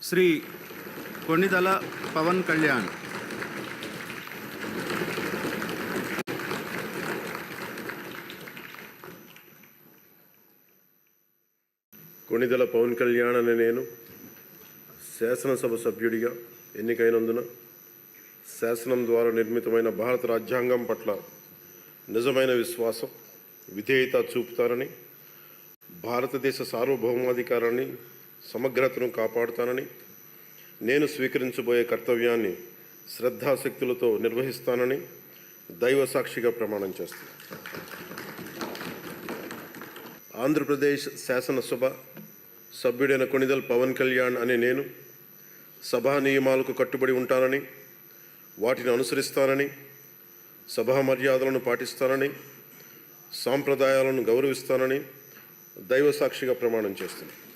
శ్రీ కొణిదల పవన్ కళ్యాణ్. కొణిదల పవన్ కళ్యాణ్ అనే నేను శాసనసభ సభ్యుడిగా ఎన్నికైనందున శాసనం ద్వారా నిర్మితమైన భారత రాజ్యాంగం పట్ల నిజమైన విశ్వాసం, విధేయత చూపుతానని, భారతదేశ సార్వభౌమాధికారాన్ని, సమగ్రతను కాపాడుతానని, నేను స్వీకరించబోయే కర్తవ్యాన్ని శ్రద్ధాశక్తులతో నిర్వహిస్తానని దైవ సాక్షిగా ప్రమాణం చేస్తాను. ఆంధ్రప్రదేశ్ శాసనసభ సభ్యుడైన కొణిదల్ పవన్ కళ్యాణ్ అనే నేను సభా నియమాలకు కట్టుబడి ఉంటానని, వాటిని అనుసరిస్తానని, సభా మర్యాదలను పాటిస్తానని, సాంప్రదాయాలను గౌరవిస్తానని దైవ సాక్షిగా ప్రమాణం చేస్తున్నాను.